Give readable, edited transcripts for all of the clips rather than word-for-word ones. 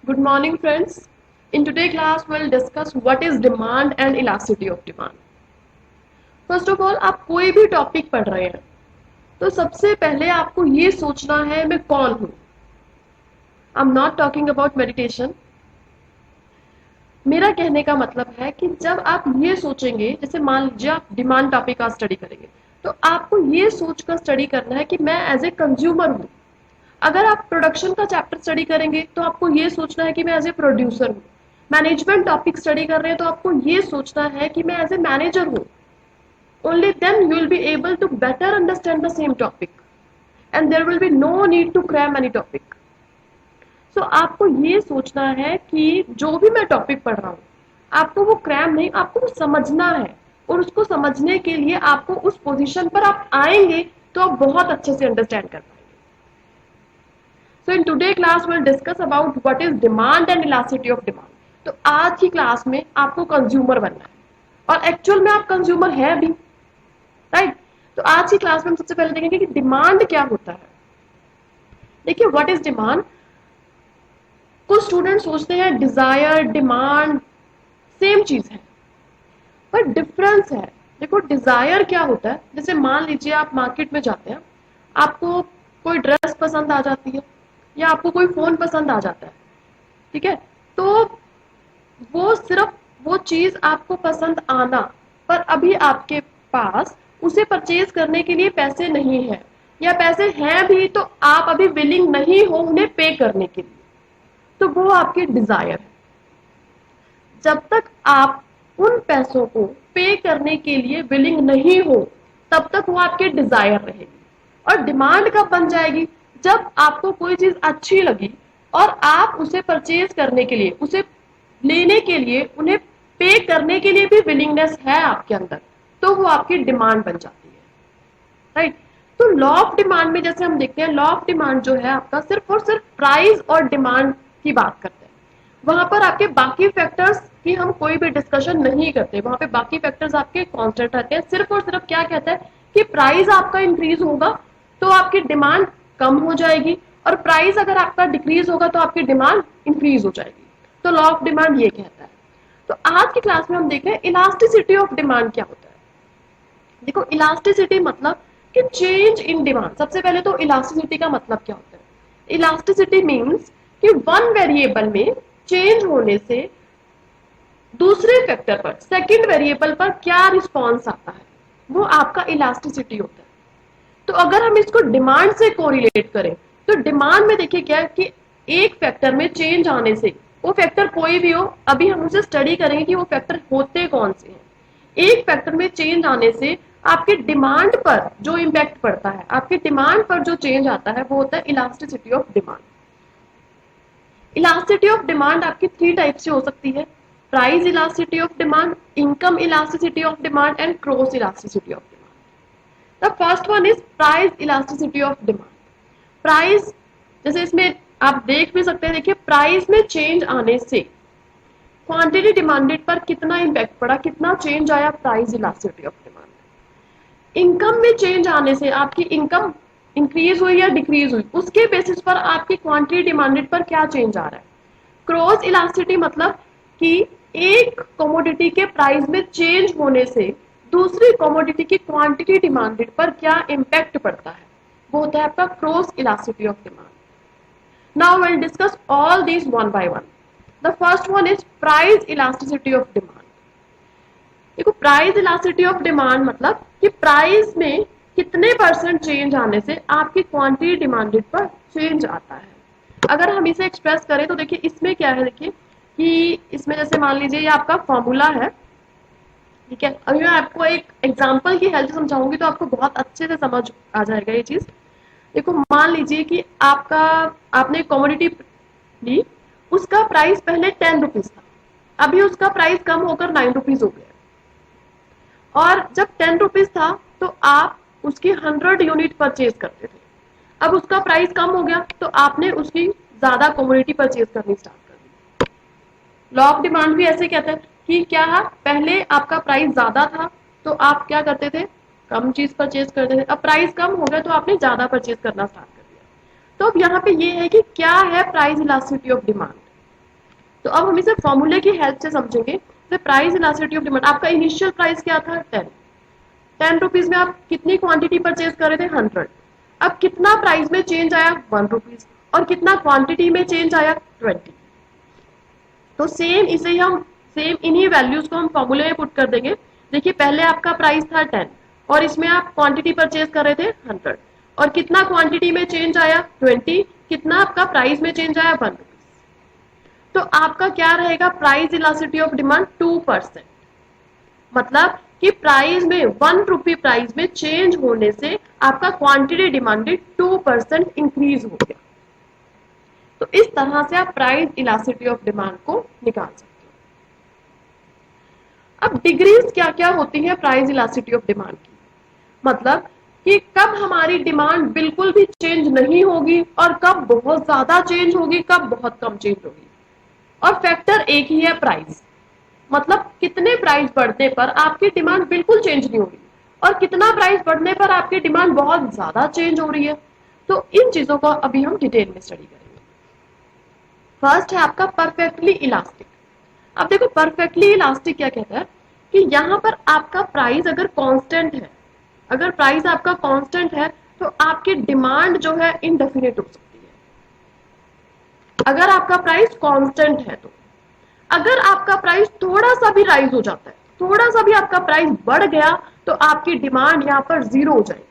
Good morning, friends. In today's class, we'll discuss what is demand and elasticity of demand. First of all, आप कोई भी topic पढ़ रहे हैं तो सबसे पहले आपको ये सोचना है मैं कौन हूं. I am not talking about meditation. मेरा कहने का मतलब है कि जब आप ये सोचेंगे, जैसे मान लीजिए आप डिमांड टॉपिक का स्टडी करेंगे, तो आपको ये सोचकर स्टडी करना है कि मैं एज ए कंज्यूमर हूं. अगर आप प्रोडक्शन का चैप्टर स्टडी करेंगे तो आपको ये सोचना है कि मैं एज ए प्रोड्यूसर हूँ. मैनेजमेंट टॉपिक स्टडी कर रहे हैं तो आपको ये सोचना है कि मैं एज ए मैनेजर हूँ. Only then you will be able to better understand the same topic and there will be no need to cram any topic. So आपको ये सोचना है कि जो भी मैं टॉपिक पढ़ रहा हूँ आपको वो क्रैम नहीं, आपको वो समझना है. और उसको समझने के लिए आपको उस पोजीशन पर आप आएंगे तो आप बहुत अच्छे से अंडरस्टैंड कर पाएंगे. So in today's class we'll discuss about what is demand and elasticity of demand. तो आज की क्लास में आपको कंज्यूमर बनना है और एक्चुअल में आप कंज्यूमर है भी, राइट. तो आज की क्लास में हम सबसे पहले देखेंगे कि डिमांड क्या होता है. देखिए व्हाट इज डिमांड. कुछ स्टूडेंट सोचते हैं डिजायर डिमांड सेम चीज है, पर डिफरेंस है. देखो डिजायर क्या होता है, जैसे मान लीजिए आप मार्केट में जाते हैं, आपको कोई ड्रेस पसंद आ जाती है या आपको कोई फोन पसंद आ जाता है, ठीक है. तो वो सिर्फ वो चीज आपको पसंद आना, पर अभी आपके पास उसे परचेज करने के लिए पैसे नहीं है, या पैसे हैं भी तो आप अभी विलिंग नहीं हो उन्हें पे करने के लिए, तो वो आपकी डिजायर है. जब तक आप उन पैसों को पे करने के लिए विलिंग नहीं हो तब तक वो आपकी डिजायर रहेगी. और डिमांड कब बन जाएगी, जब आपको कोई चीज अच्छी लगी और आप उसे परचेज करने के लिए, उसे लेने के लिए, उन्हें पे करने के लिए भी विलिंगनेस है आपके अंदर, तो वो आपकी डिमांड बन जाती है, राइट. तो लॉ ऑफ डिमांड में जैसे हम देखते हैं, लॉ ऑफ डिमांड जो है आपका सिर्फ और सिर्फ प्राइस और डिमांड की बात करते हैं. वहां पर आपके बाकी फैक्टर्स की हम कोई भी डिस्कशन नहीं करते. वहां पे बाकी फैक्टर्स आपके कांस्टेंट रहते हैं. सिर्फ और सिर्फ क्या कहता है कि प्राइस आपका इंक्रीज होगा तो आपकी डिमांड कम हो जाएगी, और प्राइस अगर आपका डिक्रीज होगा तो आपकी डिमांड इंक्रीज हो जाएगी. तो लॉ ऑफ डिमांड ये कहता है. तो आज की क्लास में हम देख रहे हैं इलास्टिसिटी ऑफ डिमांड क्या होता है. देखो इलास्टिसिटी मतलब कि चेंज इन डिमांड. सबसे पहले तो इलास्टिसिटी का मतलब क्या होता है. इलास्टिसिटी मीन्स कि वन वेरिएबल में चेंज होने से दूसरे फैक्टर पर, सेकंड वेरिएबल पर क्या रिस्पॉन्स आता है, वो आपका इलास्टिसिटी होता है. तो अगर हम इसको डिमांड से कोरिलेट करें तो डिमांड में देखिए क्या है कि एक फैक्टर में चेंज आने से, वो फैक्टर कोई भी हो, अभी हम उसे स्टडी करेंगे कि वो फैक्टर होते कौन से हैं. एक फैक्टर में चेंज आने से आपके डिमांड पर जो इम्पैक्ट पड़ता है, आपके डिमांड पर जो चेंज आता है वो होता है elasticity of demand. Elasticity of demand आपकी 3 टाइप से हो सकती है. Price elasticity of demand, income elasticity of demand and cross elasticity of demand. The first one is price elasticity of demand. Price, जैसे इसमें आप देख भी सकते हैं, देखिए प्राइस में चेंज आने से क्वांटिटी डिमांडेड पर कितना इंपैक्ट पड़ा, कितना चेंज आया, price elasticity of demand. Income में चेंज आने से आपकी इनकम इंक्रीज हुई या डिक्रीज हुई, उसके बेसिस पर आपकी क्वांटिटी डिमांडेड पर क्या चेंज आ रहा है. क्रॉस इलास्टिसिटी मतलब कि एक कमोडिटी के प्राइस में चेंज होने से दूसरी कमोडिटी की क्वांटिटी डिमांडेड पर क्या इंपैक्ट पड़ता है, वो होता है आपका cross elasticity of demand. Now will discuss all these one by one. The first one is price elasticity of demand. देखो प्राइस इलास्टिसिटी ऑफ डिमांड मतलब कि प्राइस में कितने परसेंट चेंज आने से आपकी क्वांटिटी डिमांडेड पर चेंज आता है. अगर हम इसे एक्सप्रेस करें तो देखिए इसमें क्या है, देखिए कि इसमें जैसे मान लीजिए ये आपका फॉर्मूला है, ठीक है. अभी मैं आपको एक एग्जांपल की हेल्प से समझाऊंगी तो आपको बहुत अच्छे से समझ आ जाएगा ये चीज. देखो मान लीजिए कि आपने कमोडिटी ली, उसका प्राइस पहले 10 रुपीज था, अभी उसका प्राइस कम होकर 9 रुपीज हो गया. और जब 10 रुपीज था तो आप उसकी 100 यूनिट परचेज करते थे, अब उसका प्राइस कम हो गया तो आपने उसकी ज्यादा कमोडिटी परचेज करनी स्टार्ट कर दी. लॉ ऑफ डिमांड भी ऐसे कहता है कि क्या है, पहले आपका प्राइस ज्यादा था तो आप क्या करते थे, कम चीज परचेज करते थे. अब प्राइस कम हो गया तो आपने ज्यादा परचेज करना स्टार्ट कर दिया. तो अब यहाँ पे ये है कि क्या है प्राइस इलास्टिसिटी ऑफ डिमांड. तो अब हम इसे फॉर्मूले की हेल्प से समझेंगे। प्राइस इलास्टिसिटी ऑफ डिमांड, आपका इनिशियल प्राइस क्या था 10 रुपीज में आप कितनी क्वांटिटी परचेज कर रहे थे 100। अब कितना प्राइस में चेंज आया 1 रुपीज, और कितना क्वांटिटी में चेंज आया 20। तो सेम इसे हम सेम इन्हीं वैल्यूज को हम फॉर्मूले में पुट कर देंगे। देखिए पहले आपका प्राइस था 10 और इसमें आप क्वांटिटी परचेज कर रहे थे 100, और कितना क्वांटिटी में चेंज आया 20, कितना आपका प्राइस में चेंज आया 1 रुपीज। तो आपका क्या रहेगा प्राइस इलास्टिसिटी ऑफ डिमांड 2%। मतलब कि प्राइस में 1 रुपी प्राइस में चेंज होने से आपका क्वांटिटी डिमांडेड 2% इंक्रीज हो गया। तो इस तरह से आप प्राइस इलास्टिसिटी ऑफ डिमांड को निकाल सकते हो। अब डिग्रीज क्या क्या होती है प्राइस इलास्टिसिटी ऑफ डिमांड की, मतलब कि कब हमारी डिमांड बिल्कुल भी चेंज नहीं होगी और कब बहुत ज्यादा चेंज होगी, कब बहुत कम चेंज होगी। और फैक्टर एक ही है प्राइस, मतलब कितने प्राइस बढ़ने पर आपकी डिमांड बिल्कुल चेंज नहीं होगी और कितना प्राइस बढ़ने पर आपकी डिमांड बहुत ज्यादा चेंज हो रही है। तो इन चीजों को अभी हम डिटेल में स्टडी करेंगे। फर्स्ट है आपका परफेक्टली इलास्टिक। अब देखो परफेक्टली इलास्टिक क्या कहता है कि यहां पर आपका प्राइस अगर कांस्टेंट है, अगर प्राइस आपका कांस्टेंट है तो आपकी डिमांड जो है इनडेफिनेट हो सकती है, अगर आपका प्राइस कांस्टेंट है तो। अगर आपका प्राइस थोड़ा सा भी राइज हो जाता है, थोड़ा सा भी आपका प्राइस बढ़ गया तो आपकी डिमांड यहां पर जीरो हो जाएगी।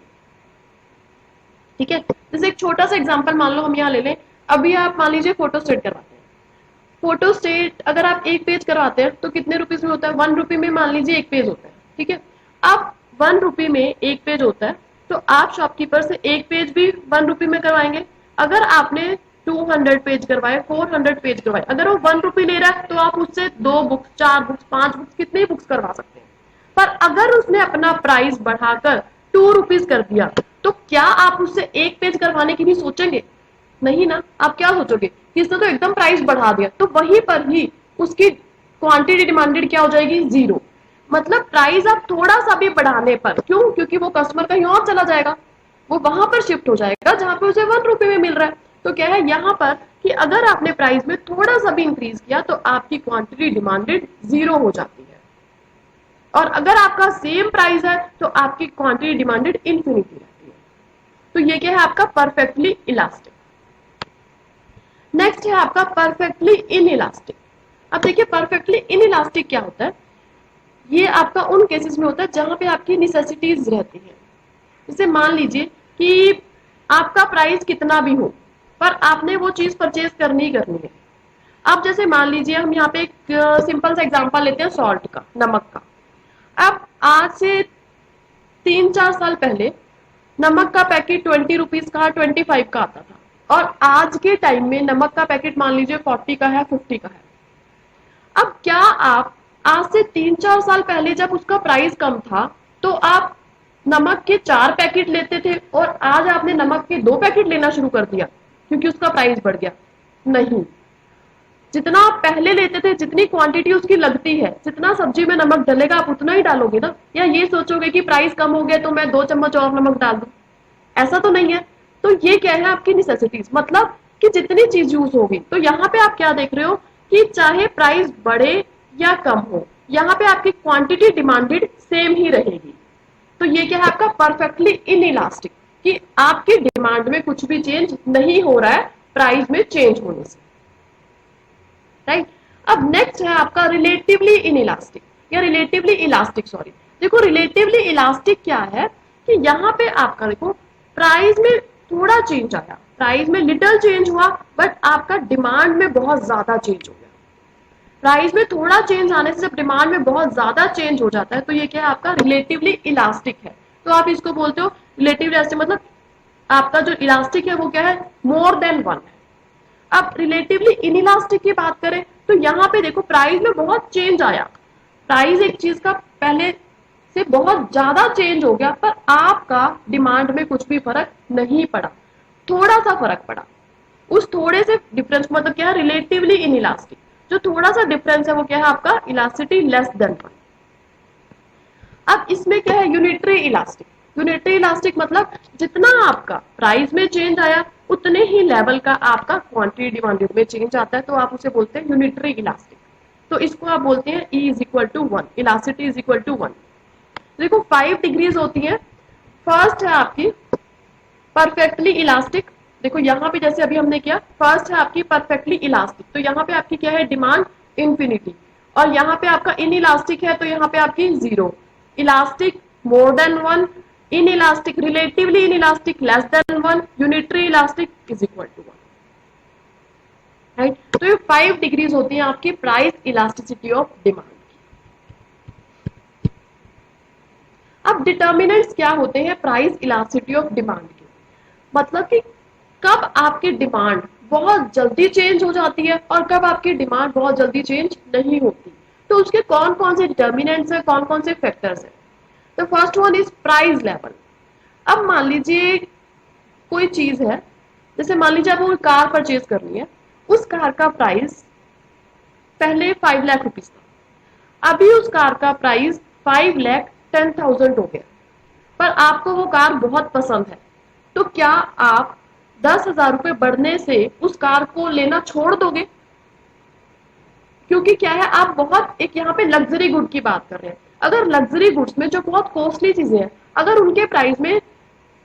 ठीक है, जैसे एक छोटा सा एग्जांपल मान लो हम यहां ले लें। अभी आप मान लीजिए फोटो स्टेट करवाते हैं। फोटो स्टेट अगर आप एक पेज करवाते हैं तो कितने रुपीज में होता है 1 रुपी में मान लीजिए एक पेज होता है। ठीक है, अब 1 रुपी में एक पेज होता है तो आप शॉपकीपर से एक पेज भी 1 रुपी में करवाएंगे। अगर आपने 200 पेज करवाए, 400 पेज करवाए, अगर वो 1 रुपी ले रहा है तो आप उससे 2 बुक्स, 4 बुक्स, 5 बुक्स, कितनी बुक्स करवा सकते हैं। पर अगर उसने अपना प्राइस बढ़ाकर 2 रुपीज कर दिया तो क्या आप उससे एक पेज करवाने की भी सोचेंगे? नहीं ना। आप क्या सोचोगे कि इसने तो एकदम प्राइस बढ़ा दिया, तो वहीं पर ही उसकी क्वांटिटी डिमांडेड क्या हो जाएगी जीरो। मतलब प्राइस आप थोड़ा सा भी बढ़ाने पर, क्यों? क्योंकि वो कस्टमर कहीं और चला जाएगा, वो वहां पर शिफ्ट हो जाएगा जहां पे उसे 1 रुपए में मिल रहा है। तो क्या है यहाँ पर कि अगर आपने प्राइस में थोड़ा सा भी इंक्रीज किया तो आपकी क्वांटिटी डिमांडेड जीरो हो जाती है, और अगर आपका सेम प्राइस है तो आपकी क्वांटिटी डिमांडेड इन्फिनिटी रहती है। तो ये क्या है आपका परफेक्टली इलास्टिक। नेक्स्ट है आपका परफेक्टली इनइलास्टिक। अब देखिए परफेक्टली इनइलास्टिक क्या होता है, ये आपका उन केसेस में होता है जहां पे आपकी नेसेसिटीज रहती है। जैसे मान लीजिए कि आपका प्राइस कितना भी हो पर आपने वो चीज परचेज करनी ही करनी है। अब जैसे मान लीजिए हम यहाँ पे एक सिंपल सा एग्जांपल लेते हैं सॉल्ट का, नमक का। अब आज से 3-4 साल पहले नमक का पैकेट 20 रुपीज का, 25 का आता था, और आज के टाइम में नमक का पैकेट मान लीजिए 40 का है, 50 का है। अब क्या आप आज से 3-4 साल पहले जब उसका प्राइस कम था तो आप नमक के 4 पैकेट लेते थे और आज आपने नमक के 2 पैकेट लेना शुरू कर दिया क्योंकि उसका प्राइस बढ़ गया? नहीं। जितना आप पहले लेते थे, जितनी क्वांटिटी उसकी लगती है, जितना सब्जी में नमक डलेगा आप उतना ही डालोगे ना, या ये सोचोगे कि प्राइस कम हो गया तो मैं 2 चम्मच और नमक डाल दूं? ऐसा तो नहीं है। तो ये क्या है आपकी नेसेसिटीज, मतलब कि जितनी चीज यूज होगी। तो यहाँ पे आप क्या देख रहे हो कि चाहे प्राइस बढ़े या कम हो, यहाँ पे आपकी क्वांटिटी डिमांडेड सेम ही रहेगी। तो ये क्या है आपका परफेक्टली इनइलास्टिक, कि आपकी डिमांड में कुछ भी चेंज नहीं हो रहा है प्राइस में चेंज होने से। राइट। अब नेक्स्ट है आपका रिलेटिवली इनइलास्टिक या रिलेटिवली इलास्टिक, सॉरी। देखो रिलेटिवली इलास्टिक क्या है कि यहाँ पे आपका देखो प्राइस में थोड़ा चेंज आया, प्राइस में लिटिल चेंज हुआ, बट आपका डिमांड में बहुत ज्यादा चेंज हो गया। प्राइस में थोड़ा चेंज आने से जब डिमांड में बहुत ज्यादा चेंज हो जाता है तो ये क्या है आपका रिलेटिवली इलास्टिक है। तो आप इसको बोलते हो रिलेटिवली इलास्टिक, मतलब आपका जो इलास्टिक है वो क्या है मोर देन 1 है। अब रिलेटिवली इनइलास्टिक की बात करें तो यहाँ पे देखो प्राइस में बहुत चेंज आया, प्राइस एक चीज का पहले से बहुत ज्यादा चेंज हो गया, पर आपका डिमांड में कुछ भी फर्क नहीं पड़ा, थोड़ा सा फर्क पड़ा। उस थोड़े से डिफरेंस मतलब क्या है रिलेटिवली इनइलास्टिक। जो थोड़ा सा डिफरेंस है वो क्या है आपका इलास्टिसिटी लेस देन 1। अब इसमें क्या है यूनिटरी इलास्टिक। यूनिटरी इलास्टिक मतलब जितना आपका प्राइस में चेंज आया उतने ही लेवल का आपका क्वांटिटी डिमांडेड में चेंज आता है, तो आप उसे बोलते हैं यूनिटरी इलास्टिक। तो इसको आप बोलते हैं E is equal to 1, elasticity is equal to 1। देखो 5 डिग्रीज होती है। फर्स्ट है आपकी परफेक्टली इलास्टिक। देखो यहाँ पे जैसे अभी हमने किया, फर्स्ट है आपकी परफेक्टली इलास्टिक, तो यहाँ पे आपकी क्या है, डिमांड इंफिनिटी। और यहाँ पे आपका इन इलास्टिक है, तो यहाँ पे आपकी zero. Elastic more than 1, inelastic relatively inelastic less than 1, unitary elastic is equal to 1। Right, तो ये 5 डिग्रीज होती है आपकी प्राइस इलास्टिसिटी ऑफ डिमांड। अब डिटर्मिनेंट्स क्या होते हैं प्राइस इलास्टिसिटी ऑफ डिमांड के, मतलब कि कब आपकी डिमांड बहुत जल्दी चेंज हो जाती है और कब आपकी डिमांड बहुत जल्दी चेंज नहीं होती, तो उसके कौन कौन से डिटर्मिनेंट्स हैं, कौन कौन से फैक्टर्स हैं। तो first one is price level. अब मान लीजिए कोई चीज है, जैसे मान लीजिए आपको कार परचेज करनी है, उस कार का प्राइस पहले 5 लाख रुपीज था, अभी उस कार का प्राइस 5,10,000 हो गया, पर आपको वो कार बहुत पसंद है, तो क्या आप 10,000 रुपए बढ़ने से उस कार को लेना छोड़ दोगे? क्योंकि क्या है, आप बहुत एक यहाँ पे लग्जरी गुड की बात कर रहे हैं। अगर लग्जरी गुड्स में जो बहुत कॉस्टली चीजें हैं, अगर उनके प्राइस में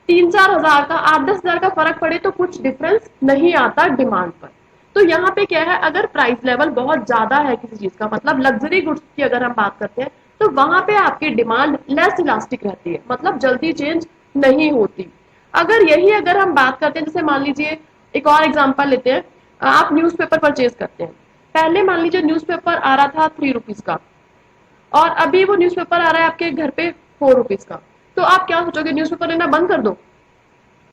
3-4 हजार का 8-10 हजार का फर्क पड़े तो कुछ डिफरेंस नहीं आता डिमांड पर। तो यहाँ पे क्या है, अगर प्राइस लेवल बहुत ज्यादा है किसी चीज का, मतलब लग्जरी गुड्स की अगर हम बात करते हैं, तो वहां पे आपकी डिमांड लेस इलास्टिक रहती है, मतलब जल्दी चेंज नहीं होती। अगर हम बात करते हैं, जैसे मान लीजिए एक और एग्जांपल लेते हैं, आप न्यूज़पेपर परचेज करते हैं, पहले मान लीजिए न्यूज़पेपर आ रहा था 3 रुपीज का, और अभी वो न्यूज़पेपर आ रहा है आपके घर पे 4 रुपीज का, तो आप क्या सोचोगे, न्यूज़पेपर लेना बंद कर दो?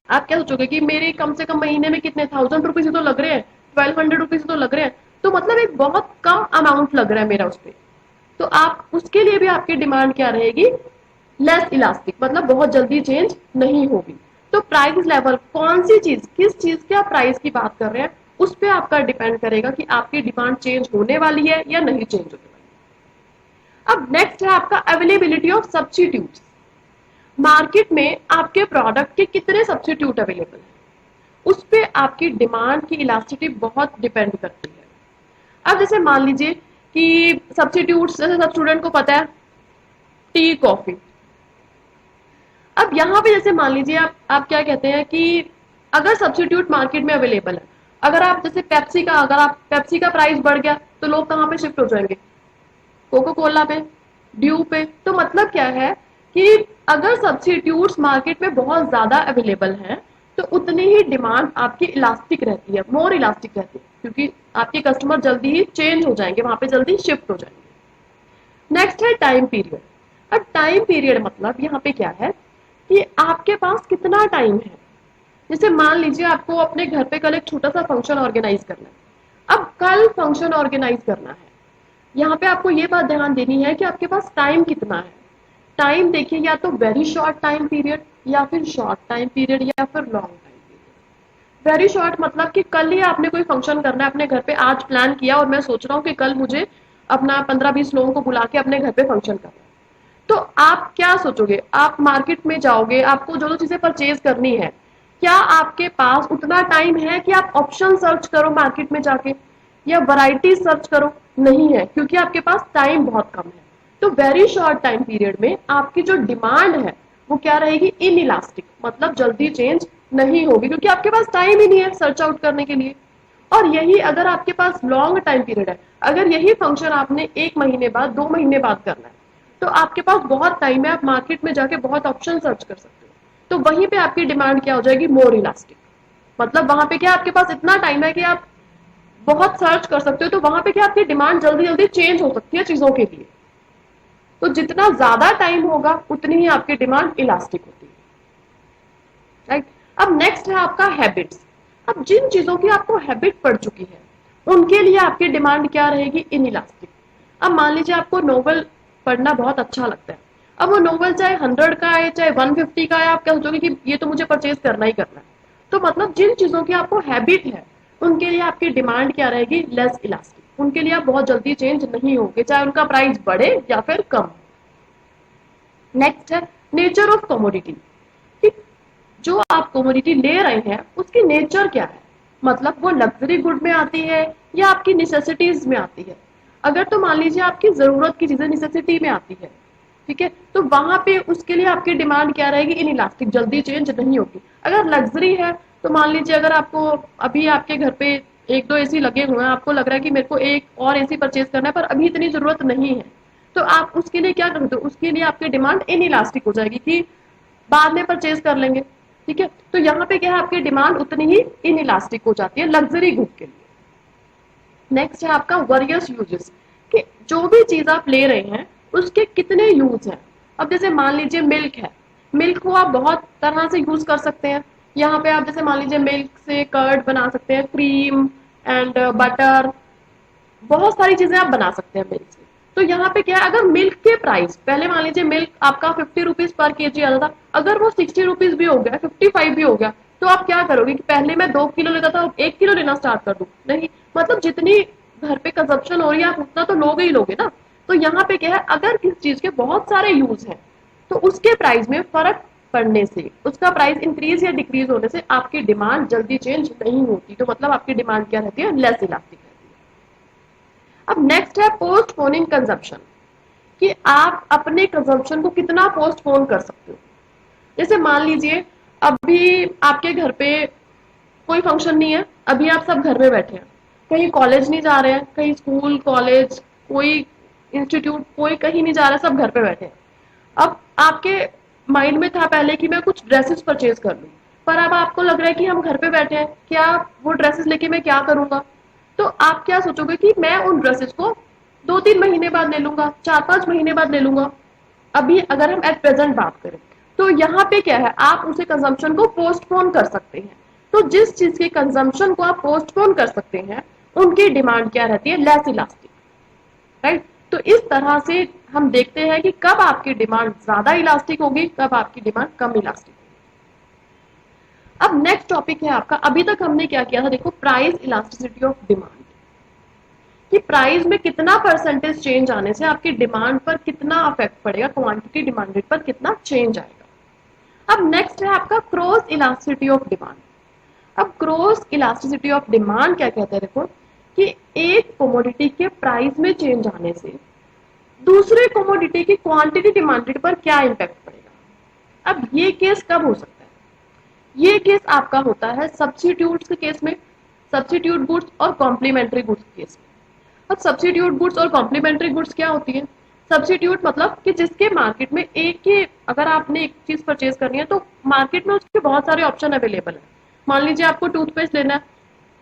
आप क्या सोचोगे कि मेरे कम से कम महीने में कितने 1,000 रुपीज तो लग रहे हैं, 1,200 रुपीज तो लग रहे हैं, तो मतलब एक बहुत कम अमाउंट लग रहा है मेरा उस पर, तो आप उसके लिए भी आपकी डिमांड क्या रहेगी, लेस इलास्टिक, मतलब बहुत जल्दी चेंज नहीं होगी। तो प्राइस लेवल कौन सी चीज, किस चीज के आप प्राइस की बात कर रहे हैं, उस पर आपका डिपेंड करेगा कि आपकी डिमांड चेंज होने वाली है या नहीं चेंज होने वाली है। अब नेक्स्ट है आपका अवेलेबिलिटी ऑफ सब्स्टिट्यूट्स। मार्केट में आपके प्रोडक्ट के कितने सब्स्टिट्यूट अवेलेबल है, उस पर आपकी डिमांड की इलास्टिसिटी बहुत डिपेंड करती है। अब जैसे मान लीजिए कि सब्स्टिट्यूट्स, जैसे सब स्टूडेंट को पता है टी कॉफी। अब यहाँ पे जैसे मान लीजिए आप क्या कहते हैं कि अगर सब्स्टिट्यूट मार्केट में अवेलेबल है, अगर आप जैसे पेप्सी का, अगर आप पेप्सी का प्राइस बढ़ गया तो लोग कहाँ पे शिफ्ट हो जाएंगे, कोको कोला पे, ड्यू पे। तो मतलब क्या है कि अगर सब्स्टिट्यूट्स मार्केट में बहुत ज्यादा अवेलेबल हैं, तो उतनी ही डिमांड आपकी इलास्टिक रहती है, मोर इलास्टिक रहती है, क्योंकि आपके कस्टमर जल्दी ही चेंज हो जाएंगे, वहां पे जल्दी शिफ्ट हो जाएंगे। नेक्स्ट है टाइम पीरियड। अब टाइम पीरियड मतलब यहाँ पे क्या है कि आपके पास कितना टाइम है। जैसे मान लीजिए आपको अपने घर पे कल एक छोटा सा फंक्शन ऑर्गेनाइज करना है, अब कल फंक्शन ऑर्गेनाइज करना है, यहाँ पे आपको ये बात ध्यान देनी है कि आपके पास टाइम कितना है। टाइम देखिए, या तो वेरी शॉर्ट टाइम पीरियड, या फिर शॉर्ट टाइम पीरियड, या फिर long time period. Very short मतलब कि कल ही आपने कोई फंक्शन करना है अपने घर पे, आज प्लान किया और मैं सोच रहा हूँ कि कल मुझे अपना 15-20 लोगों को बुला के अपने घर पे फंक्शन करना है, तो आप क्या सोचोगे, आप मार्केट में जाओगे, आपको जो जो चीजें परचेज करनी है, क्या आपके पास उतना टाइम है कि आप ऑप्शन सर्च करो मार्केट में जाके, या वैरायटी सर्च करो? नहीं है, क्योंकि आपके पास टाइम बहुत कम है। तो वेरी शॉर्ट टाइम पीरियड में आपकी जो डिमांड है वो क्या रहेगी, इन इलास्टिक, मतलब जल्दी चेंज नहीं होगी, क्योंकि आपके पास टाइम ही नहीं है सर्च आउट करने के लिए। और यही अगर आपके पास लॉन्ग टाइम पीरियड है, अगर यही फंक्शन आपने 1 महीने बाद, 2 महीने बाद करना है, तो आपके पास बहुत टाइम है, आप मार्केट में जाके बहुत ऑप्शन सर्च कर सकते हो, तो वहीं पे आपकी डिमांड क्या हो जाएगी, मोर इलास्टिक। मतलब वहां पे क्या आपके पास इतना टाइम है कि आप बहुत सर्च कर सकते हो, तो वहां पे क्या आपकी डिमांड जल्दी जल्दी चेंज हो सकती है चीजों के लिए। तो जितना ज्यादा टाइम होगा उतनी ही आपकी डिमांड इलास्टिक होती है। राइट, अब नेक्स्ट है आपका हैबिट्स। अब जिन चीजों की आपको हैबिट पड़ चुकी है उनके लिए आपकी डिमांड क्या रहेगी, इन इलास्टिक। अब मान लीजिए आपको नोवेल पढ़ना बहुत अच्छा लगता है, अब वो नोवेल चाहे 100 का है चाहे 150 का है, आप क्या सोचोगे कि ये तो मुझे परचेज करना ही करना है। तो मतलब जिन चीजों की आपको हैबिट है उनके लिए आपकी डिमांड क्या रहेगी, लेस इलास्टिक। उनके लिए आप बहुत जल्दी चेंज नहीं होंगे, चाहे उनका प्राइस बढ़े या फिर कम। नेक्स्ट है नेचर ऑफ कमोडिटी। जो आप कमोडिटी ले रहे हैं उसकी नेचर क्या है, मतलब वो लग्जरी गुड में आती है या आपकी नेसेसिटीज में आती है। अगर तो मान लीजिए आपकी जरूरत की चीजें नेसेसिटी में आती है, ठीक है, तो वहां पे उसके लिए आपकी डिमांड क्या रहेगी, इन इलास्टिक, जल्दी चेंज नहीं होगी। अगर लग्जरी है तो मान लीजिए अगर आपको अभी आपके घर पे एक दो एसी लगे हुए हैं, आपको लग रहा है कि मेरे को एक और एसी परचेज करना है पर अभी इतनी जरूरत नहीं है, तो आप उसके लिए क्या करते हो, उसके लिए आपकी डिमांड इन इलास्टिक हो जाएगी कि बाद में परचेज कर लेंगे। ठीक है, तो यहाँ पे क्या है, आपकी डिमांड उतनी ही इन इलास्टिक हो जाती है लग्जरी गुड के लिए। नेक्स्ट है आपका वेरियस यूजेस, कि जो भी चीज आप ले रहे हैं उसके कितने यूज हैं। अब जैसे मान लीजिए मिल्क है, मिल्क को आप बहुत तरह से यूज कर सकते हैं। यहाँ पे आप जैसे मान लीजिए मिल्क से कर्ड बना सकते हैं, क्रीम एंड बटर, बहुत सारी चीजें आप बना सकते हैं मिल्क से। तो यहाँ पे क्या है, अगर मिल्क के प्राइस, पहले मान लीजिए मिल्क आपका 50 रुपीज पर केजी आता था, अगर वो 60 रुपीज भी हो गया, 55 भी हो गया, तो आप क्या करोगे कि पहले मैं 2 किलो लेता था, अब 1 किलो लेना स्टार्ट कर दूं? नहीं, मतलब जितनी घर पे कंजप्शन हो रही है आप उतना तो लोगे ही लोगे ना। तो यहाँ पे क्या है, अगर किस चीज के बहुत सारे यूज है तो उसके प्राइस में फर्क पड़ने से, उसका प्राइस इंक्रीज या डिक्रीज होने से आपकी डिमांड जल्दी चेंज नहीं होती। तो मतलब आपकी डिमांड क्या रहती है, लेस इलास्टिक रहती है। अब नेक्स्ट है पोस्टपोनिंग कंजप्शन, कि आप अपने कंजम्पशन को कितना पोस्टपोन कर सकते हो। जैसे मान लीजिए अभी आपके घर पे कोई फंक्शन नहीं है, अभी आप सब घर में बैठे हैं, कहीं कॉलेज नहीं जा रहे हैं, कहीं स्कूल कॉलेज कोई इंस्टीट्यूट कोई कहीं नहीं जा रहा है, सब घर पे बैठे हैं। अब आपके माइंड में था पहले कि मैं कुछ ड्रेसेस परचेज कर लूं, पर अब आपको लग रहा है कि हम घर पे बैठे हैं, क्या वो ड्रेसेस लेके मैं क्या करूंगा। तो आप क्या सोचोगे कि मैं उन ड्रेसेस को 2-3 महीने बाद ले लूंगा, 4-5 महीने बाद ले लूंगा। अभी अगर हम एट प्रेजेंट बात करें तो यहाँ पे क्या है, आप उसे कंजम्पशन को पोस्टपोन कर सकते हैं। तो जिस चीज के कंजम्पशन को आप पोस्टपोन कर सकते हैं उनकी डिमांड क्या रहती है, लेस इलास्टिक, राइट। तो इस तरह से हम देखते हैं कि कब आपकी डिमांड ज्यादा इलास्टिक होगी, कब आपकी डिमांड कम इलास्टिक होगी। अब नेक्स्ट टॉपिक है आपका, अभी तक हमने क्या किया था, देखो प्राइस इलास्टिसिटी ऑफ डिमांड, कि प्राइस में कितना परसेंटेज चेंज आने से आपकी डिमांड पर कितना इफेक्ट पड़ेगा, क्वांटिटी डिमांडेड पर कितना चेंज आएगा। अब नेक्स्ट है आपका क्रॉस इलास्टिसिटी ऑफ डिमांड। अब क्रॉस इलास्टिसिटी ऑफ डिमांड क्या कहते हैं, देखो कि एक कमोडिटी के प्राइस में चेंज आने से दूसरे कमोडिटी की क्वांटिटी डिमांडेड पर क्या इंपैक्ट पड़ेगा। अब ये केस कब हो सकता है, ये केस आपका होता है सब्स्टिट्यूट्स के केस में, सब्स्टिट्यूट गुड्स और कॉम्प्लीमेंट्री गुड्स के केस में। अब सब्स्टिट्यूट गुड्स और कॉम्प्लीमेंट्री गुड्स क्या होती है, सब्स्टिट्यूट मतलब कि जिसके मार्केट में एक ही, अगर आपने एक चीज परचेज करनी है तो मार्केट में उसके बहुत सारे ऑप्शन अवेलेबल है। मान लीजिए आपको टूथपेस्ट लेना है,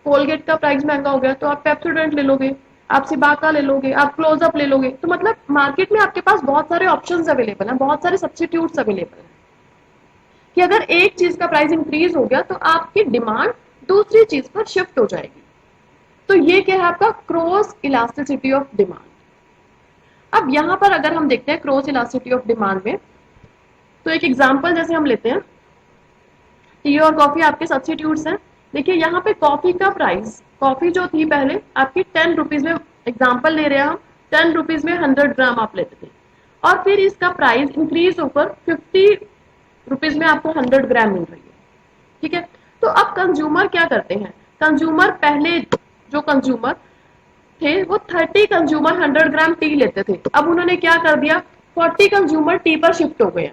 कोलगेट का प्राइस महंगा हो गया तो आप पेप्सोडेंट ले लोगे, आप सिबाका ले लोगे, आप क्लोजअप ले लोगे। तो मतलब मार्केट में आपके पास बहुत सारे ऑप्शन अवेलेबल है, बहुत सारे सब्स्टिट्यूट्स अवेलेबल है, कि अगर एक चीज का प्राइस इंक्रीज हो गया तो आपकी डिमांड दूसरी चीज पर शिफ्ट हो जाएगी। तो ये क्या है आपका क्रॉस इलास्टिसिटी ऑफ डिमांड। अब यहां पर अगर हम देखते हैं क्रॉस इलास्टिसिटी ऑफ डिमांड में, तो एक एग्जांपल जैसे हम लेते हैं, टी और कॉफी आपके सब्स्टिट्यूट्स हैं। देखिए यहाँ पे कॉफी का प्राइस, कॉफी जो थी पहले आपकी 10 रुपीज में, एग्जांपल ले रहे हैं हम, 10 रुपीज में 100 ग्राम आप लेते थे, और फिर इसका प्राइस इंक्रीज होकर 50 रुपीज में आपको 100 ग्राम मिल रही है। ठीक है, तो अब कंज्यूमर क्या करते हैं, कंज्यूमर पहले जो कंज्यूमर थे वो 30 कंज्यूमर 100 ग्राम टी लेते थे, अब उन्होंने क्या कर दिया, 40 कंज्यूमर टी पर शिफ्ट हो गए।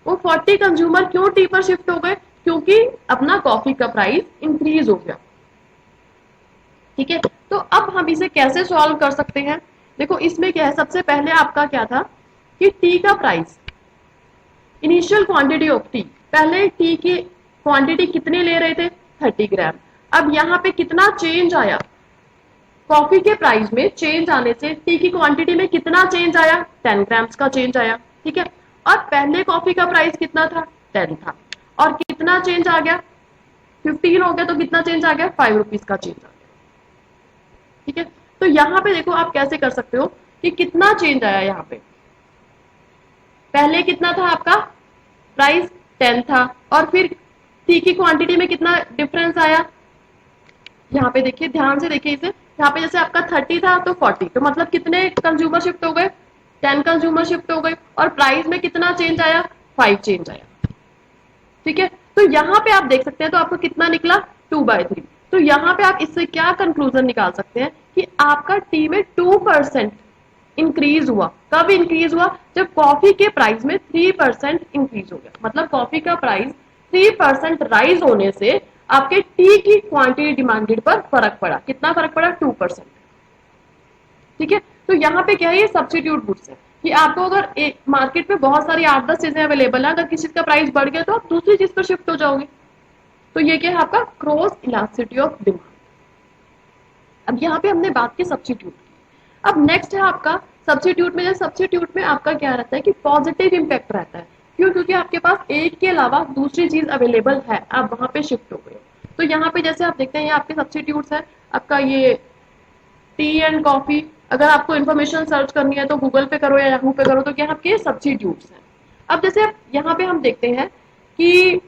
वो 40 कंज्यूमर क्यों टी पर शिफ्ट हो गए, क्योंकि अपना कॉफी का प्राइस इंक्रीज हो गया। ठीक है, तो अब हम इसे कैसे सॉल्व कर सकते हैं, देखो इसमें क्या है, सबसे पहले आपका क्या था कि टी का price, initial quantity of T, पहले टी की क्वांटिटी कितने ले रहे थे, 30 ग्राम। अब यहाँ पे कितना चेंज आया, कॉफी के प्राइस में चेंज आने से टी की क्वांटिटी में कितना चेंज आया, 10 ग्राम्स का चेंज आया। ठीक है, और पहले कॉफी का प्राइस कितना था, 10 था, और कितना चेंज आ गया, 15 हो गया, तो कितना चेंज आ गया, 5 रुपीज का चेंज आ गया। ठीक है, तो यहाँ पे देखो आप कैसे कर सकते हो कि कितना चेंज आया, यहाँ पे पहले कितना था आपका प्राइस 10 था, और फिर टी की क्वांटिटी में कितना डिफरेंस आया, यहाँ पे देखिए ध्यान से देखिए इसे, यहाँ पे जैसे आपका 30 था तो 40, तो मतलब कितने कंज्यूमर शिफ्ट हो गए, 10 कंज्यूमर शिफ्ट हो गए, और प्राइस में कितना चेंज आया, 5 चेंज आया। ठीक है, तो यहाँ पे आप देख सकते हैं, तो आपको कितना निकला 2/3। तो यहाँ पे आप इससे क्या कंक्लूजन निकाल सकते हैं कि आपका टी में 2% इंक्रीज हुआ। कब इंक्रीज हुआ? जब कॉफी के प्राइस में 3% इंक्रीज हो गया। मतलब कॉफी का प्राइस 3% राइज होने से आपके टी की क्वांटिटी डिमांडेड पर फर्क पड़ा। कितना फर्क पड़ा? 2%। ठीक है, तो यहाँ पे क्या है, ये सब्स्टिट्यूट गुड्स है कि आपको अगर एक मार्केट में बहुत सारी 8-10 चीजें अवेलेबल है, अगर किसी चीज का प्राइस बढ़ गया तो आप दूसरी चीज पर शिफ्ट हो जाओगे। तो ये क्या है आपका क्रॉस इलास्टिसिटी ऑफ डिमांड। अब यहाँ पे हमने बात की सब्स्टिट्यूट की। अब नेक्स्ट है आपका सब्स्टिट्यूट में। सब्स्टिट्यूट में आपका क्या रहता है कि पॉजिटिव इंपैक्ट रहता है। क्यों? क्योंकि आपके पास एक के अलावा दूसरी चीज अवेलेबल है, आप वहां पे शिफ्ट हो गए। तो यहाँ पे जैसे आप देखते हैं, ये आपके सब्स्टिट्यूट्स है। आपका ये टी एंड कॉफी, अगर आपको इन्फॉर्मेशन सर्च करनी है तो गूगल पे करो या याहू पे करो, तो क्या आपके सब्स्टिट्यूट्स हैं। अब जैसे यहाँ पे हम देखते हैं कि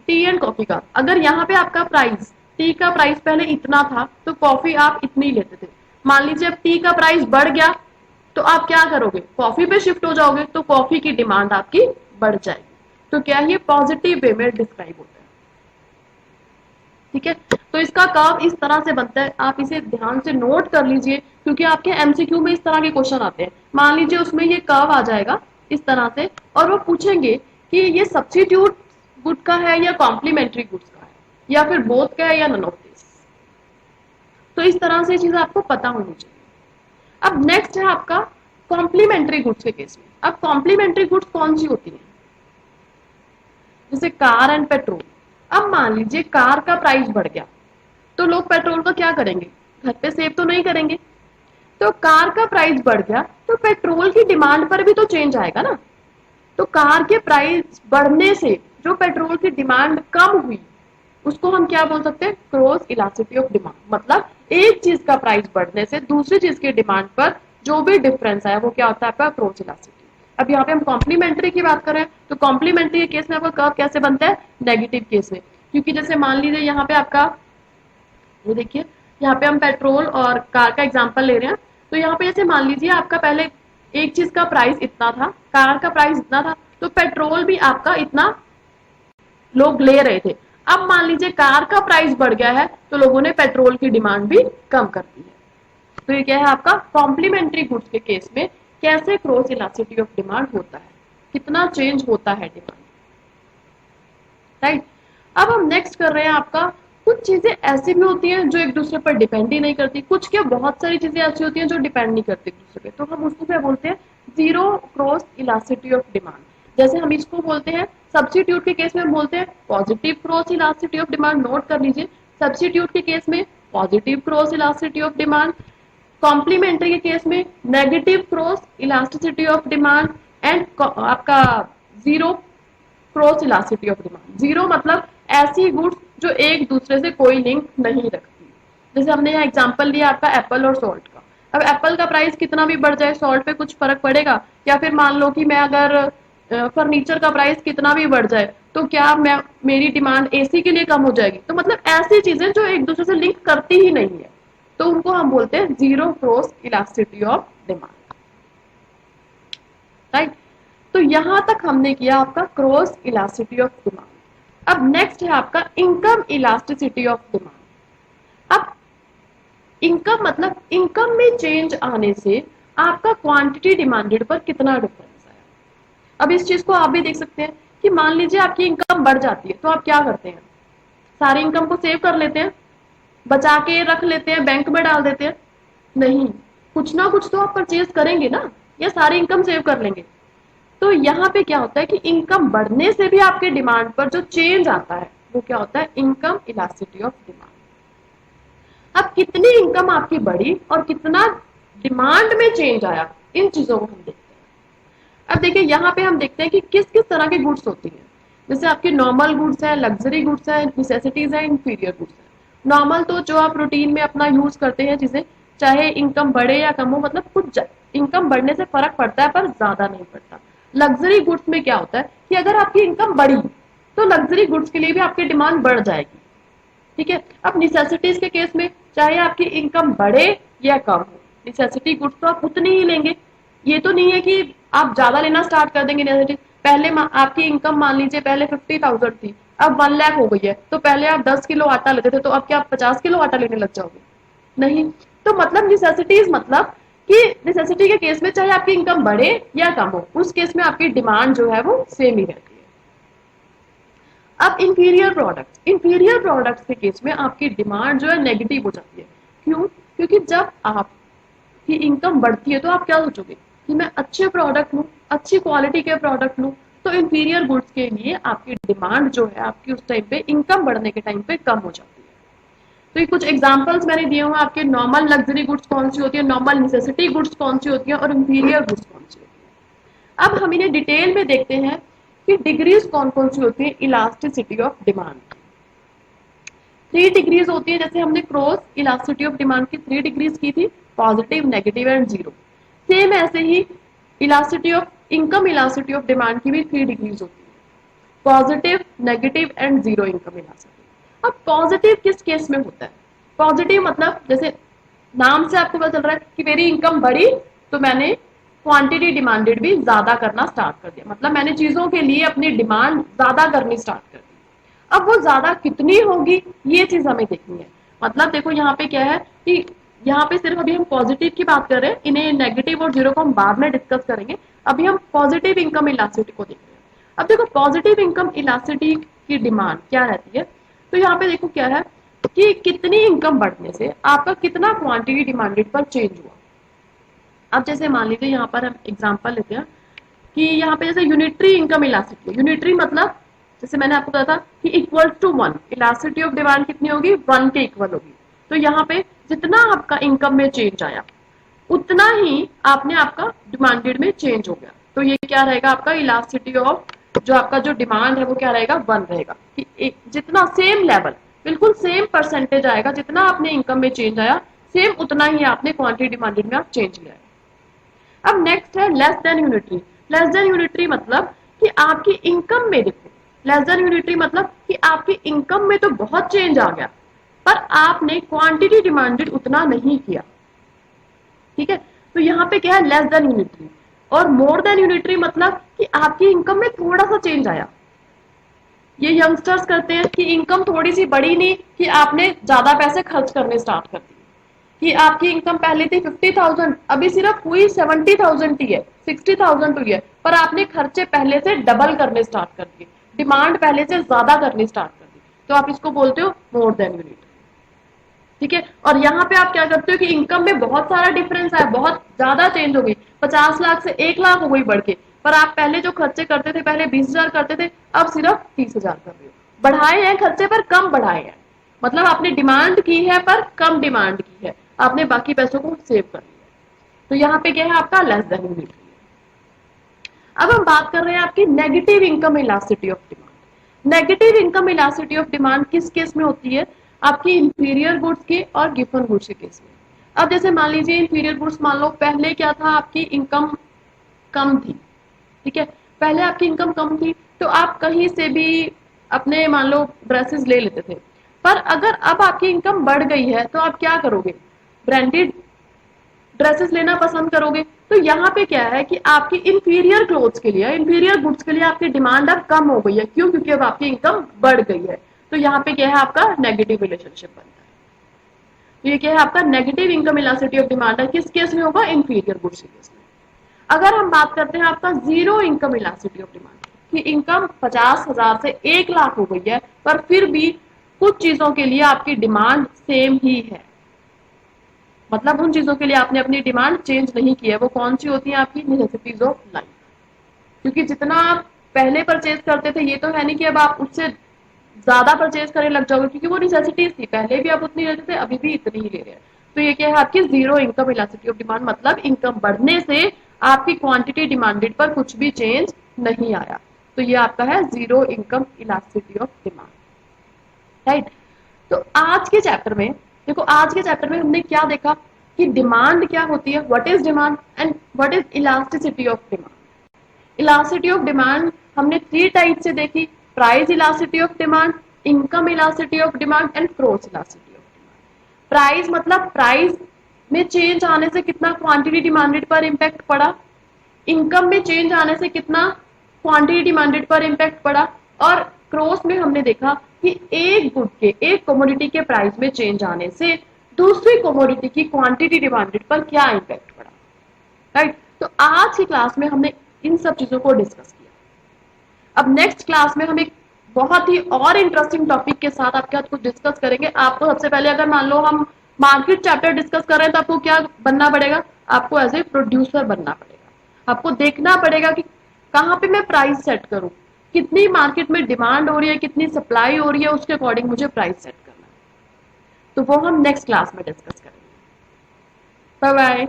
टी एंड कॉफी का, अगर यहाँ पे आपका प्राइस, टी का प्राइस पहले इतना था तो कॉफी आप इतनी लेते थे। मान लीजिए अब टी का प्राइस बढ़ गया तो आप क्या करोगे? कॉफी पे शिफ्ट हो जाओगे, तो कॉफी की डिमांड आपकी बढ़ जाएगी। तो क्या ये पॉजिटिव वे में डिस्क्राइब होता है। ठीक है, तो इसका कर्व इस तरह से बनता है, आप इसे ध्यान से नोट कर लीजिए क्योंकि आपके एमसीक्यू में इस तरह के क्वेश्चन आते हैं। मान लीजिए उसमें ये कर्व आ जाएगा इस तरह से, और वो पूछेंगे कि ये सब्स्टिट्यूट गुड का है या कॉम्प्लीमेंट्री गुड्स का है, या फिर बोथ का है या नन ऑफ दिस। तो इस तरह से चीज आपको पता होनी चाहिए। अब नेक्स्ट है आपका कॉम्प्लीमेंट्री गुड्स के केस में। अब कॉम्प्लीमेंट्री गुड्स कौन सी होती है? जैसे कार एंड पेट्रोल। अब मान लीजिए कार का प्राइस बढ़ गया तो लोग पेट्रोल का क्या करेंगे? घर पे सेव तो नहीं करेंगे। तो कार का प्राइस बढ़ गया तो पेट्रोल की डिमांड पर भी तो चेंज आएगा ना। तो कार के प्राइस बढ़ने से जो पेट्रोल की डिमांड कम हुई उसको हम क्या बोल सकते हैं? Cross elasticity of demand. मतलब एक चीज का प्राइस बढ़ने से दूसरी चीज की डिमांड पर जो भी डिफरेंस है वो क्या होता है आपका? Cross elasticity. अब यहाँ पे हम कॉम्प्लीमेंट्री की बात करें तो कॉम्प्लीमेंट्री के केस में आपका कर्व कैसे बनता है? नेगेटिव केस में। क्योंकि जैसे मान लीजिए यहाँ पे आपका, ये देखिए यहाँ पे हम पेट्रोल और कार का एग्जांपल ले रहे हैं। तो यहाँ पे जैसे मान लीजिए आपका पहले एक चीज का प्राइस इतना था, कार का प्राइस इतना था, तो पेट्रोल भी आपका इतना लोग ले रहे थे। अब मान लीजिए कार का प्राइस बढ़ गया है तो लोगों ने पेट्रोल की डिमांड भी कम कर दी है। तो ये क्या है आपका कॉम्प्लीमेंट्री गुड्स के केस में कैसे क्रॉस इलास्टिसिटी ऑफ डिमांड होता है, कितना चेंज होता है डिमांड। राइट, अब हम नेक्स्ट कर रहे हैं आपका, कुछ चीजें ऐसी भी होती हैं जो एक दूसरे पर डिपेंड ही नहीं करती। कुछ क्या, बहुत सारी चीजें ऐसी होती हैं जो डिपेंड नहीं करती एक दूसरे पे। तो हम उसको क्या बोलते हैं? Zero cross elasticity of demand. जैसे हम इसको बोलते हैं, सब्स्टिट्यूट के केस में हम बोलते हैं positive cross elasticity of demand. Note कर लीजिए, सब्स्टिट्यूट के केस में positive cross elasticity of demand, complementary के केस में negative cross elasticity of demand, and आपका zero cross elasticity of demand. Zero मतलब ऐसी गुड्स जो एक दूसरे से कोई लिंक नहीं रखती। जैसे हमने यहाँ एग्जांपल लिया आपका एप्पल और सॉल्ट का। अब एप्पल का प्राइस कितना भी बढ़ जाए सॉल्ट पे कुछ फर्क पड़ेगा? या फिर मान लो कि मैं अगर फर्नीचर का प्राइस कितना भी बढ़ जाए तो क्या मैं मेरी डिमांड एसी के लिए कम हो जाएगी? तो मतलब ऐसी चीजें जो एक दूसरे से लिंक करती ही नहीं है, तो उनको हम बोलते हैं zero cross elasticity of demand. Right, तो यहां तक हमने किया आपका क्रॉस इलास्टिसिटी ऑफ डिमांड। अब नेक्स्ट है आपका इनकम इलास्टिसिटी ऑफ डिमांड। अब इनकम मतलब इनकम में चेंज आने से आपका क्वांटिटी डिमांडेड पर कितना डिफरेंस आया। अब इस चीज को आप भी देख सकते हैं कि मान लीजिए आपकी इनकम बढ़ जाती है तो आप क्या करते हैं? सारी इनकम को सेव कर लेते हैं, बचा के रख लेते हैं, बैंक में डाल देते हैं? नहीं, कुछ ना कुछ तो आप परचेज करेंगे ना, या सारी इनकम सेव कर लेंगे? तो यहाँ पे क्या होता है कि इनकम बढ़ने से भी आपके डिमांड पर जो चेंज आता है वो क्या होता है? Income elasticity of demand. अब कितनी इनकम आपकी बढ़ी और कितना डिमांड में चेंज आया, इन चीजों को हम देखते हैं। अब देखिए यहाँ पे हम देखते हैं कि किस किस तरह की गुड्स होती हैं। जैसे आपकी नॉर्मल गुड्स है, लग्जरी गुड्स है, नेसेसिटीज है, इंफीरियर गुड्स है। नॉर्मल तो जो आप रूटीन में अपना यूज करते हैं चीजें, चाहे इनकम बढ़े या कम हो, मतलब कुछ इनकम बढ़ने से फर्क पड़ता है पर ज्यादा नहीं पड़ता। लग्जरी गुड्स में क्या होता है कि अगर आपकी इनकम बढ़ी तो लग्जरी गुड्स के लिए भी आपकी डिमांड बढ़ जाएगी। ठीक है, अब नेसेसिटीज के केस में चाहे आपकी इनकम बढ़े या कम हो, नेसेसिटी गुड्स तो आप उतनी ही लेंगे। ये तो नहीं है कि आप ज्यादा लेना स्टार्ट कर देंगे नेसेसिटी। पहले आपकी इनकम मान लीजिए पहले 50,000 थी, अब 1 लाख हो गई है, तो पहले आप 10 किलो आटा लेते थे, तो अब क्या आप 50 किलो आटा लेने लग जाओगे? नहीं। तो मतलब निसेसिटीज, मतलब कि निसेसिटी के केस में चाहे आपकी इनकम बढ़े या कम हो, उस केस में आपकी डिमांड जो है वो सेम ही रहती है। अब इंफीरियर प्रोडक्ट्स के केस में आपकी डिमांड जो है नेगेटिव हो जाती है। क्यों? क्योंकि जब आपकी इनकम बढ़ती है तो आप क्या सोचोगे कि मैं अच्छे प्रोडक्ट लूं, अच्छी क्वालिटी के प्रोडक्ट लूं। तो इंफीरियर गुड्स के लिए आपकी डिमांड जो है आपकी उस टाइम पे इनकम बढ़ने के टाइम पे कम हो जाती है। तो ये कुछ एग्जांपल्स मैंने दिए हुए आपके, नॉर्मल लग्जरी गुड्स कौन सी होती है, नॉर्मल नेसेसिटी गुड्स कौन सी होती है, और इंफीरियर गुड्स कौन सी होती है। अब हम इन्हें डिटेल में देखते हैं कि डिग्रीज कौन कौन सी होती है इलास्टिसिटी ऑफ डिमांड। 3 डिग्रीज होती है, जैसे हमने क्रॉस इलास्टिसिटी ऑफ डिमांड की 3 डिग्रीज की थी, positive, negative and zero. Same ऐसे ही elasticity of income elasticity of demand की भी 3 डिग्रीज होती है, positive, negative and zero income elasticity. अब पॉजिटिव किस केस में होता है? पॉजिटिव मतलब जैसे नाम से आपको पता चल रहा है कि मेरी इनकम बढ़ी, तो मैंने क्वांटिटी डिमांडेड भी ज्यादा करना स्टार्ट कर दिया, मतलब मैंने चीजों के लिए अपनी डिमांड ज्यादा करनी स्टार्ट कर दी। अब वो ज्यादा कितनी होगी ये चीज हमें देखनी है। मतलब देखो यहाँ पे क्या है कि यहाँ पे सिर्फ अभी हम पॉजिटिव की बात कर रहे हैं, इन्हें नेगेटिव और जीरो को हम बाद में डिस्कस करेंगे। अभी हम पॉजिटिव इनकम इलास्टिसिटी को देख रहे हैं। अब देखो पॉजिटिव इनकम इलास्टिसिटी की डिमांड क्या रहती है, तो यहाँ पे देखो क्या है कि कितनी इनकम बढ़ने से आपका कितना क्वांटिटी डिमांडेड पर चेंज हुआ। अब जैसे मान लीजिए यहाँ पर हम एग्जांपल लेते हैं कि यहाँ पे जैसे यूनिटरी इनकम इलास्टिसिटी है। यूनिटरी मतलब जैसे मैंने आपको बताया था कि equal to 1, elasticity of demand कितनी होगी? 1 के इक्वल होगी। तो यहाँ पे जितना आपका इनकम में चेंज आया उतना ही आपने आपका डिमांडेड में चेंज हो गया। तो ये क्या रहेगा आपका इलास्टिसिटी ऑफ जो आपका जो डिमांड है वो क्या रहेगा? 1 रहेगा। कि जितना सेम लेवल, बिल्कुल सेम परसेंटेज आएगा, जितना आपने इनकम में चेंज आया सेम उतना ही आपने क्वांटिटी डिमांडेड में आप चेंज लिया है। अब नेक्स्ट है less than unitary. Less than unitary मतलब कि आपकी इनकम में देखो, लेस देन यूनिटरी मतलब कि आपकी इनकम में तो बहुत चेंज आ गया पर आपने क्वांटिटी डिमांडेड उतना नहीं किया। ठीक है, तो यहाँ पे क्या है? Less than unitary. और मोर देन यूनिटरी मतलब कि आपकी इनकम में थोड़ा सा चेंज आया। ये यंगस्टर्स करते हैं कि इनकम थोड़ी सी बढ़ी नहीं कि आपने ज्यादा पैसे खर्च करने स्टार्ट कर दिए, कि आपकी इनकम पहले थी 50,000, अभी सिर्फ हुई 70,000 ही है, 60,000 हुई है, पर आपने खर्चे पहले से डबल करने स्टार्ट कर दिए, डिमांड पहले से ज्यादा करनी स्टार्ट कर दी, तो आप इसको बोलते हो मोर देन यूनिट। ठीक है, और यहाँ पे आप क्या करते हो कि इनकम में बहुत सारा डिफरेंस है, बहुत ज्यादा चेंज हो गई, 50 लाख से 1 लाख हो गई बढ़ के, पर आप पहले जो खर्चे करते थे, पहले 20,000 करते थे, अब सिर्फ 30,000 कर रहे हो। बढ़ाए हैं खर्चे पर कम बढ़ाए हैं, मतलब आपने डिमांड की है पर कम डिमांड की है, आपने बाकी पैसों को सेव कर लिया। तो यहाँ पे क्या है आपका लेस देन यूनिट। अब हम बात कर रहे हैं आपकी negative income elasticity of demand. Negative income elasticity of demand किस केस में होती है? आपकी इंफीरियर गुड्स के और गिवन गुड्स के केस में। अब जैसे मान लीजिए इंफीरियर गुड्स, मान लो पहले क्या था, आपकी इनकम कम थी। ठीक है, पहले आपकी इनकम कम थी तो आप कहीं से भी अपने मान लो ड्रेसेस ले लेते थे, पर अगर अब आपकी इनकम बढ़ गई है तो आप क्या करोगे? ब्रांडेड ड्रेसेस लेना पसंद करोगे। तो यहाँ पे क्या है कि आपकी इंफीरियर क्लोथ्स के लिए, इंफीरियर गुड्स के लिए आपकी डिमांड अब कम हो गई है। क्यों? क्योंकि अब आपकी इनकम बढ़ गई है। तो यहाँ पे क्या है आपका नेगेटिव रिलेशनशिप बनता है। तो ये क्या है आपका negative income elasticity of demand है, किस केस में होगा? इंफीरियर गुड्स के केस में। अगर हम बात करते हैं आपका zero income elasticity of demand की, इनकम 50,000 से 1 लाख हो गई है पर फिर भी कुछ चीजों के लिए आपकी डिमांड सेम ही है, मतलब उन चीजों के लिए आपने अपनी डिमांड चेंज नहीं की है। वो कौन सी होती है? आपकी नेसेसिटीज ऑफ लाइफ। क्योंकि जितना आप पहले परचेज करते थे ये तो है नहीं कि अब आप उससे ज्यादा परचेज करने लग जाओगे, क्योंकि वो नेसेसिटीज थी, पहले भी आप उतनी लेते थे, अभी भी इतनी ही ले रहे हैं। तो ये क्या है आपकी zero income elasticity of demand, मतलब इनकम बढ़ने से आपकी क्वांटिटी डिमांडेड पर कुछ भी चेंज नहीं आया। तो ये आपका है zero income elasticity of demand, right. तो आज के चैप्टर में देखो, आज के चैप्टर में हमने क्या देखा कि डिमांड क्या होती है, what is demand and what is elasticity of demand. Elasticity of demand हमने 3 टाइप से देखी, price elasticity of demand, income elasticity of demand and cross elasticity of demand. Price मतलब प्राइस में चेंज आने से कितना क्वांटिटी डिमांडेड पर impact पड़ा, इनकम में चेंज आने से कितना क्वांटिटी डिमांडेड पर इम्पैक्ट पड़ा, और क्रॉस में हमने देखा कि एक गुड के, एक कमोडिटी के प्राइस में चेंज आने से दूसरी कमोडिटी की क्वांटिटी डिमांडेड पर क्या इम्पैक्ट पड़ा, राइट। तो आज की क्लास में हमने इन सब चीजों को डिस्कस किया। अब नेक्स्ट क्लास में हम एक बहुत ही और इंटरेस्टिंग टॉपिक के साथ आपके साथ कुछ डिस्कस करेंगे। आपको सबसे पहले अगर मान लो हम मार्केट चैप्टर डिस्कस कर रहे हैं तो आपको क्या बनना पड़ेगा, आपको एज ए प्रोड्यूसर बनना पड़ेगा। आपको देखना पड़ेगा कि कहाँ पे मैं प्राइस सेट करूं, कितनी मार्केट में डिमांड हो रही है, कितनी सप्लाई हो रही है, उसके अकॉर्डिंग मुझे प्राइस सेट करना है। तो वो हम नेक्स्ट क्लास में डिस्कस करेंगे। Bye bye.